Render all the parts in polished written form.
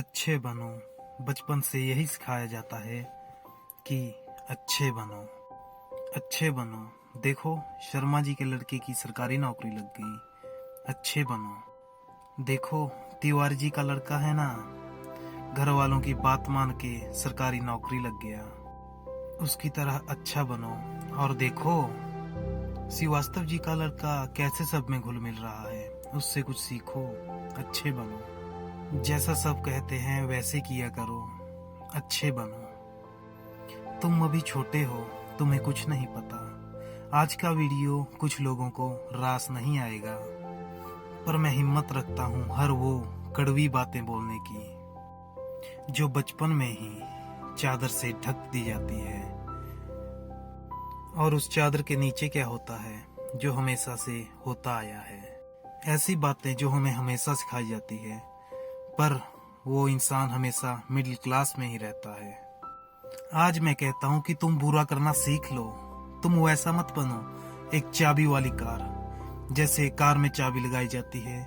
अच्छे बनो। बचपन से यही सिखाया जाता है कि अच्छे बनो, अच्छे बनो। देखो, शर्मा जी के लड़के की सरकारी नौकरी लग गई। अच्छे बनो। देखो, तिवारी जी का लड़का है ना, घर वालों की बात मान के सरकारी नौकरी लग गया। उसकी तरह अच्छा बनो। और देखो, श्रीवास्तव जी का लड़का कैसे सब में घुल मिल रहा है, उससे कुछ सीखो। अच्छे बनो। जैसा सब कहते हैं वैसे किया करो। अच्छे बनो। तुम अभी छोटे हो, तुम्हें कुछ नहीं पता। आज का वीडियो कुछ लोगों को रास नहीं आएगा, पर मैं हिम्मत रखता हूँ हर वो कड़वी बातें बोलने की जो बचपन में ही चादर से ढक दी जाती है। और उस चादर के नीचे क्या होता है, जो हमेशा से होता आया है। ऐसी बातें जो हमें हमेशा सिखाई जाती है, पर वो इंसान हमेशा मिडिल क्लास में ही रहता है। आज मैं कहता हूँ कि तुम बुरा करना सीख लो। तुम वैसा मत बनो एक चाबी वाली कार। जैसे कार में चाबी लगाई जाती है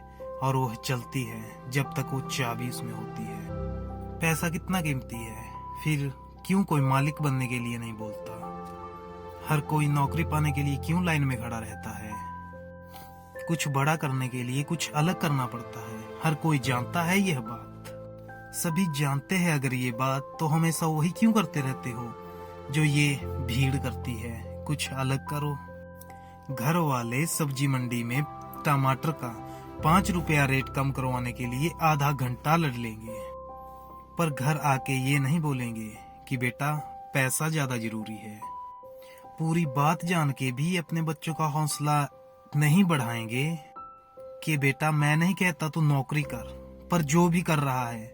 और वो चलती है जब तक वो चाबी उसमें होती है। पैसा कितना कीमती है, फिर क्यों कोई मालिक बनने के लिए नहीं बोलता? हर कोई नौकरी पाने के लिए क्यों लाइन में खड़ा रहता है? कुछ बड़ा करने के लिए कुछ अलग करना पड़ता है। हर कोई जानता है यह बात। सभी जानते हैं अगर ये बात, तो हमेशा वही क्यों करते रहते हो जो ये भीड़ करती है? कुछ अलग करो। घर वाले सब्जी मंडी में टमाटर का 5 रुपया रेट कम करवाने के लिए आधा घंटा लड़ लेंगे, पर घर आके ये नहीं बोलेंगे कि बेटा पैसा ज्यादा जरूरी है। पूरी बात जान के भी अपने बच्चों का हौसला नहीं बढ़ाएंगे कि बेटा मैं नहीं कहता तू नौकरी कर, पर जो भी कर रहा है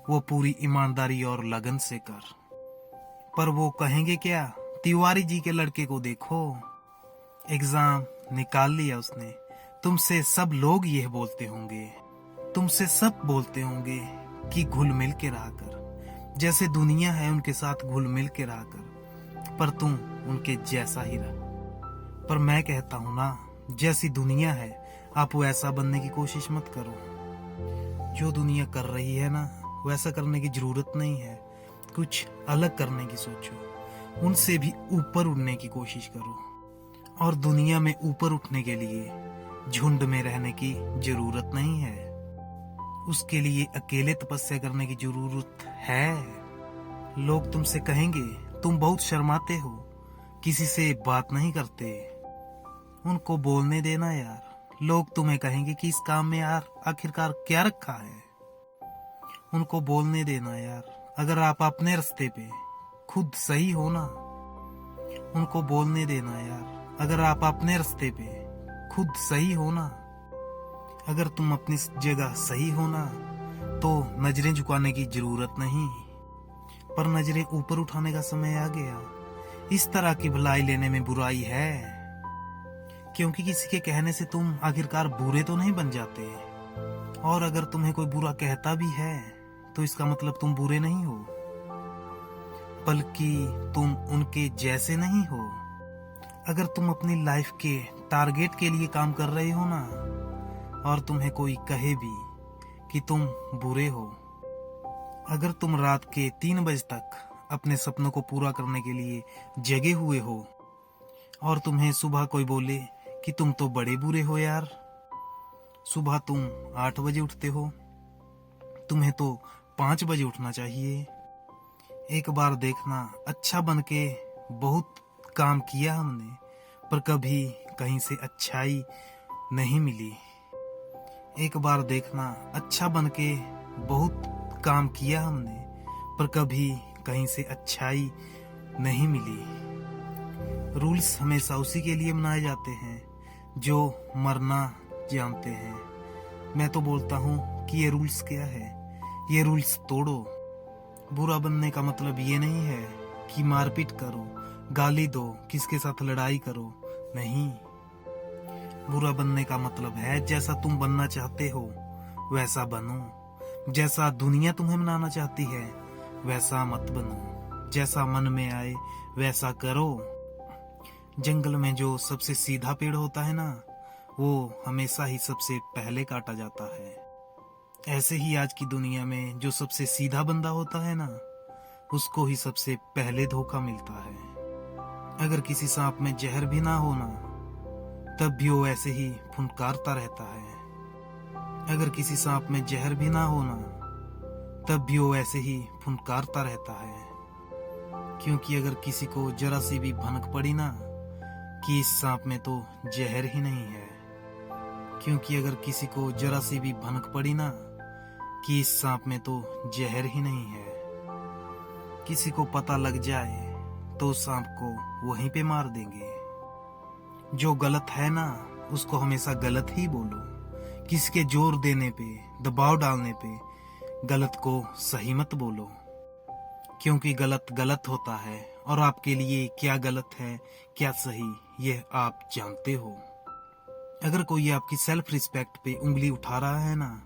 वो पूरी ईमानदारी और लगन से कर। पर वो कहेंगे क्या? तिवारी जी के लड़के को देखो, एग्जाम निकाल लिया उसने। तुमसे सब लोग यह बोलते होंगे, तुमसे सब बोलते होंगे कि घुल मिल के रहा कर, जैसे दुनिया है उनके साथ घुल मिल के रहा कर, पर तुम उनके जैसा ही रह। पर मैं कहता हूं ना, जैसी दुनिया है आप वैसा बनने की कोशिश मत करो। जो दुनिया कर रही है ना, वैसा करने की जरूरत नहीं है। कुछ अलग करने की सोचो, उनसे भी ऊपर उड़ने की कोशिश करो। और दुनिया में ऊपर उठने के लिए झुंड में रहने की जरूरत नहीं है, उसके लिए अकेले तपस्या करने की जरूरत है। लोग तुमसे कहेंगे तुम बहुत शर्माते हो, किसी से बात नहीं करते। उनको बोलने देना यार। लोग तुम्हें कहेंगे कि इस काम में यार आखिरकार क्या रखा है। उनको बोलने देना यार। अगर आप अपने रास्ते पे खुद सही हो ना, उनको बोलने देना यार। अगर आप अपने रास्ते पे खुद सही हो ना, अगर तुम अपनी जगह सही हो ना, तो नजरें झुकाने की जरूरत नहीं, पर नजरें ऊपर उठाने का समय आ गया। इस तरह की भलाई लेने में बुराई है, क्योंकि किसी के कहने से तुम आखिरकार बुरे तो नहीं बन जाते। और अगर तुम्हें कोई बुरा कहता भी है तो इसका मतलब तुम बुरे नहीं हो, बल्कि तुम उनके जैसे नहीं हो। अगर तुम अपनी लाइफ के टारगेट के लिए काम कर रहे हो ना, और तुम्हें कोई कहे भी कि तुम बुरे हो, अगर तुम रात के 3 बजे तक अपने सपनों को पूरा करने के लिए जगे हुए हो, और तुम्हें सुबह कोई बोले कि तुम तो बड़े बुरे हो यार, सुबह तुम 8 बजे उठते हो, तुम्हें तो 5 बजे उठना चाहिए। एक बार देखना, अच्छा बन के बहुत काम किया हमने, पर कभी कहीं से अच्छाई नहीं मिली। एक बार देखना, अच्छा बन के बहुत काम किया हमने, पर कभी कहीं से अच्छाई नहीं मिली। रूल्स हमेशा उसी के लिए बनाए जाते हैं जो मरना जानते हैं। मैं तो बोलता हूँ कि ये रूल्स क्या है, ये रूल्स तोड़ो। बुरा बनने का मतलब ये नहीं है कि मारपीट करो, गाली दो, किसके साथ लड़ाई करो। नहीं, बुरा बनने का मतलब है जैसा तुम बनना चाहते हो वैसा बनो। जैसा दुनिया तुम्हें बनाना चाहती है वैसा मत बनो। जैसा मन में आए वैसा करो। जंगल में जो सबसे सीधा पेड़ होता है ना, वो हमेशा ही सबसे पहले काटा जाता है। ऐसे ही आज की दुनिया में जो सबसे सीधा बंदा होता है ना, उसको ही सबसे पहले धोखा मिलता है। अगर किसी सांप में जहर भी ना हो ना, तब भी वो ऐसे ही फुनकारता रहता है। अगर किसी सांप में जहर भी ना हो ना, तब भी वो ऐसे ही फुनकारता रहता है। क्योंकि अगर किसी को जरा सी भी भनक पड़ी ना कि इस सांप में तो जहर ही नहीं है, क्योंकि अगर किसी को जरा सी भी भनक पड़ी ना कि इस सांप में तो जहर ही नहीं है, किसी को पता लग जाए तो उस सांप को वहीं पे मार देंगे। जो गलत है ना, उसको हमेशा गलत ही बोलो। किसी के जोर देने पे, दबाव डालने पे गलत को सही मत बोलो, क्योंकि गलत गलत होता है और आपके लिए क्या गलत है क्या सही यह आप जानते हो। अगर कोई आपकी सेल्फ रिस्पेक्ट पे उंगली उठा रहा है ना,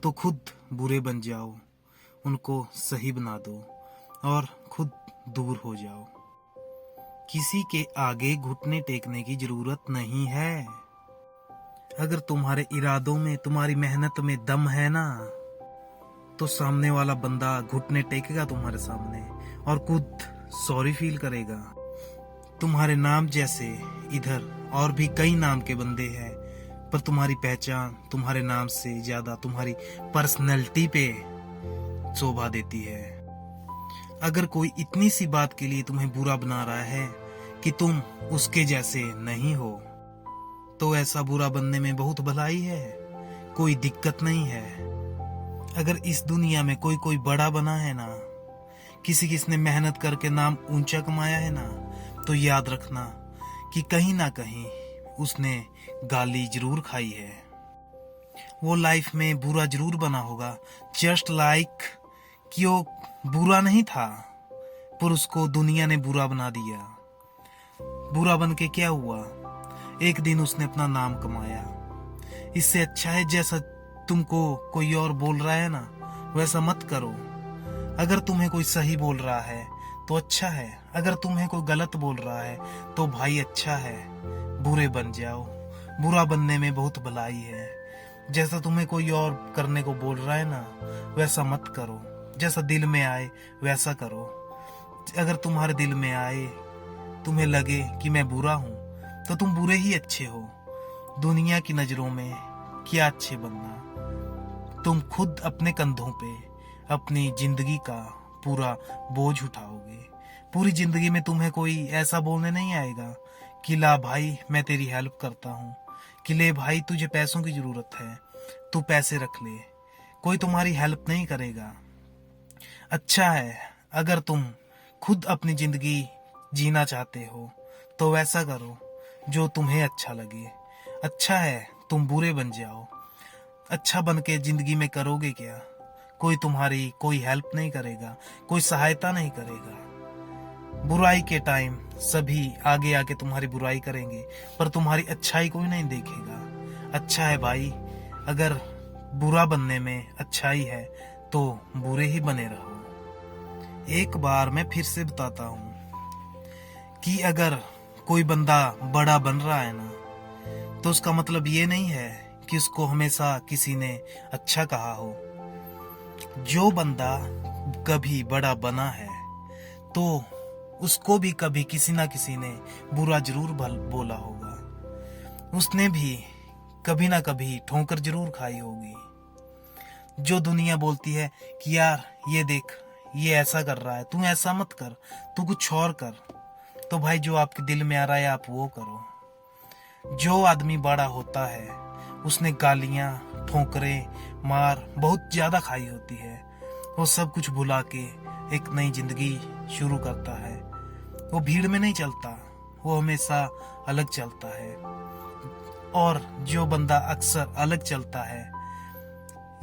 तो खुद बुरे बन जाओ, उनको सही बना दो और खुद दूर हो जाओ। किसी के आगे घुटने टेकने की जरूरत नहीं है। अगर तुम्हारे इरादों में, तुम्हारी मेहनत में दम है ना, तो सामने वाला बंदा घुटने टेकेगा तुम्हारे सामने और खुद सॉरी फील करेगा। तुम्हारे नाम जैसे इधर और भी कई नाम के बंदे हैं, पर तुम्हारी पहचान तुम्हारे नाम से ज्यादा तुम्हारी पर्सनैलिटी पे शोभा देती है। अगर कोई इतनी सी बात के लिए तुम्हें बुरा बना रहा है कि तुम उसके जैसे नहीं हो, तो ऐसा बुरा बनने में बहुत भलाई है, कोई दिक्कत नहीं है। अगर इस दुनिया में कोई कोई बड़ा बना है ना, किसने मेहनत करके नाम ऊंचा कमाया है ना, तो याद रखना कि कहीं ना कहीं उसने गाली जरूर खाई है। वो लाइफ में बुरा जरूर बना होगा, जस्ट लाइक कि वो बुरा नहीं था, पर उसको दुनिया ने बुरा बना दिया। बुरा बन के क्या हुआ, एक दिन उसने अपना नाम कमाया। इससे अच्छा है जैसा तुमको कोई और बोल रहा है ना, वैसा मत करो। अगर तुम्हें कोई सही बोल रहा है तो अच्छा है, अगर तुम्हें कोई गलत बोल रहा है तो भाई अच्छा है, बुरे बन जाओ। बुरा बनने में बहुत भलाई है। जैसा तुम्हें कोई और करने को बोल रहा है ना, वैसा मत करो। जैसा दिल में आए वैसा करो। अगर तुम्हारे दिल में आए, तुम्हें लगे कि मैं बुरा हूं, तो तुम बुरे ही अच्छे हो। दुनिया की नजरों में क्या अच्छे बनना। तुम खुद अपने कंधों पे अपनी जिंदगी का पूरा बोझ उठाओगे। पूरी जिंदगी में तुम्हें कोई ऐसा बोलने नहीं आएगा कि ला भाई मैं तेरी हेल्प करता हूँ, कि ले भाई तुझे पैसों की जरूरत है, तू पैसे रख ले। कोई तुम्हारी हेल्प नहीं करेगा। अच्छा है अगर तुम खुद अपनी जिंदगी जीना चाहते हो तो वैसा करो जो तुम्हें अच्छा लगे। अच्छा है तुम बुरे बन जाओ। अच्छा बन के जिंदगी में करोगे क्या? कोई तुम्हारी कोई हेल्प नहीं करेगा, कोई सहायता नहीं करेगा। बुराई के टाइम सभी आगे आके तुम्हारी बुराई करेंगे, पर तुम्हारी अच्छाई कोई नहीं देखेगा। अच्छा है भाई, अगर बुरा बनने में अच्छाई है तो बुरे ही बने रहो। एक बार मैं फिर से बताता हूँ कि अगर कोई बंदा बड़ा बन रहा है ना, तो उसका मतलब ये नहीं है कि उसको हमेशा किसी ने अच्छा कहा हो। जो बंदा कभी बड़ा बना है तो उसको भी कभी किसी ना किसी ने बुरा जरूर बोला होगा। उसने भी कभी ना कभी ठोकर जरूर खाई होगी। जो दुनिया बोलती है कि यार ये देख ये ऐसा कर रहा है, तू ऐसा मत कर, तू कुछ और कर, तो भाई जो आपके दिल में आ रहा है आप वो करो। जो आदमी बड़ा होता है उसने गालियां, ठोकरें, मार बहुत ज्यादा खाई होती है। वो सब कुछ भुला के एक नई जिंदगी शुरू करता है। वो भीड़ में नहीं चलता, वो हमेशा अलग चलता है। और जो बंदा अक्सर अलग चलता है,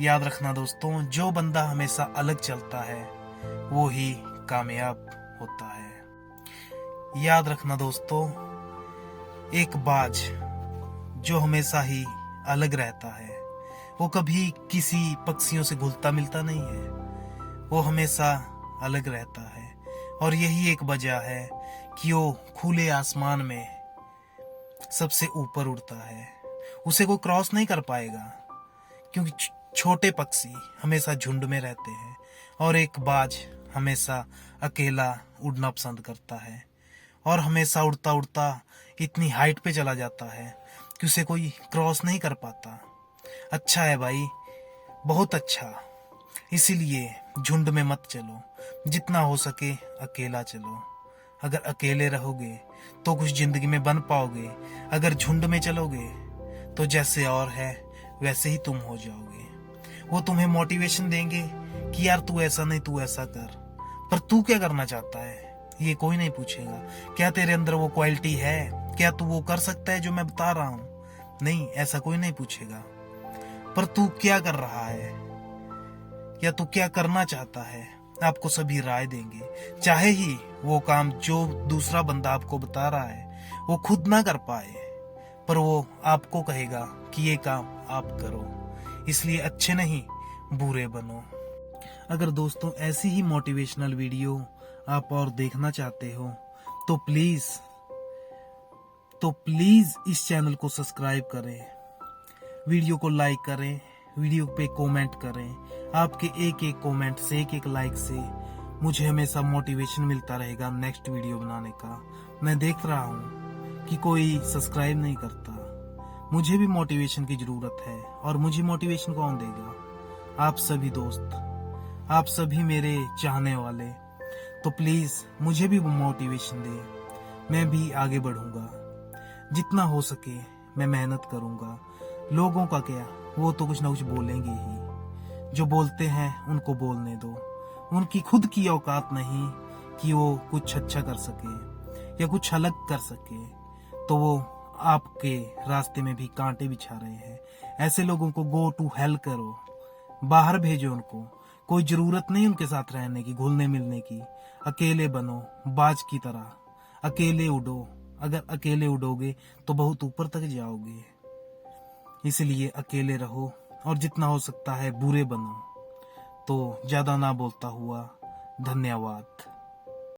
याद रखना दोस्तों, जो बंदा हमेशा अलग चलता है वो ही कामयाब होता है। याद रखना दोस्तों, एक बाज जो हमेशा ही अलग रहता है, वो कभी किसी पक्षियों से घुलता मिलता नहीं है, वो हमेशा अलग रहता है। और यही एक वजह है कि वो खुले आसमान में सबसे ऊपर उड़ता है। उसे कोई क्रॉस नहीं कर पाएगा, छोटे पक्षी हमेशा झुंड में रहते हैं और एक बाज हमेशा अकेला उड़ना पसंद करता है और हमेशा उड़ता उड़ता इतनी हाइट पे चला जाता है कि उसे कोई क्रॉस नहीं कर पाता। अच्छा है भाई, बहुत अच्छा। इसीलिए झुंड में मत चलो, जितना हो सके अकेला चलो। अगर अकेले रहोगे तो कुछ जिंदगी में बन पाओगे, अगर झुंड में चलोगे तो जैसे और है वैसे ही तुम हो जाओगे। वो तुम्हें मोटिवेशन देंगे कि यार तू ऐसा नहीं, तू ऐसा कर, पर तू क्या करना चाहता है ये कोई नहीं पूछेगा। क्या तेरे अंदर वो क्वालिटी है? क्या तू वो कर सकता है जो मैं बता रहा हूँ? नहीं, ऐसा कोई नहीं पूछेगा। पर तू क्या कर रहा है या तू क्या करना चाहता है, आपको सभी राय देंगे। चाहे ही वो काम जो दूसरा बंदा आपको बता रहा है वो खुद ना कर पाए, पर वो आपको कहेगा कि ये काम आप करो। इसलिए अच्छे नहीं बुरे बनो। अगर दोस्तों ऐसी ही मोटिवेशनल वीडियो आप और देखना चाहते हो तो प्लीज इस चैनल को सब्सक्राइब करें, वीडियो को लाइक करें, वीडियो पे कमेंट करें। आपके एक एक कमेंट से, एक एक लाइक से मुझे हमेशा मोटिवेशन मिलता रहेगा नेक्स्ट वीडियो बनाने का। मैं देख रहा हूँ कि कोई सब्सक्राइब नहीं करता। मुझे भी मोटिवेशन की जरूरत है और मुझे मोटिवेशन कौन देगा? आप सभी दोस्त, आप सभी मेरे चाहने वाले। तो प्लीज मुझे भी मोटिवेशन दे, मैं भी आगे बढ़ूंगा। जितना हो सके मैं मेहनत करूंगा। लोगों का क्या, वो तो कुछ ना कुछ बोलेंगे ही। जो बोलते हैं उनको बोलने दो। उनकी खुद की औकात नहीं कि वो कुछ अच्छा कर सके या कुछ अलग कर सके, तो वो आपके रास्ते में भी कांटे बिछा रहे हैं। ऐसे लोगों को गो टू हेल करो, बाहर भेजो उनको। कोई जरूरत नहीं उनके साथ रहने की, घुलने मिलने की। अकेले बनो, बाज की तरह अकेले उड़ो। अगर अकेले उड़ोगे तो बहुत ऊपर तक जाओगे। इसलिए अकेले रहो और जितना हो सकता है बुरे बनो। तो ज्यादा ना बोलता हुआ धन्यवाद।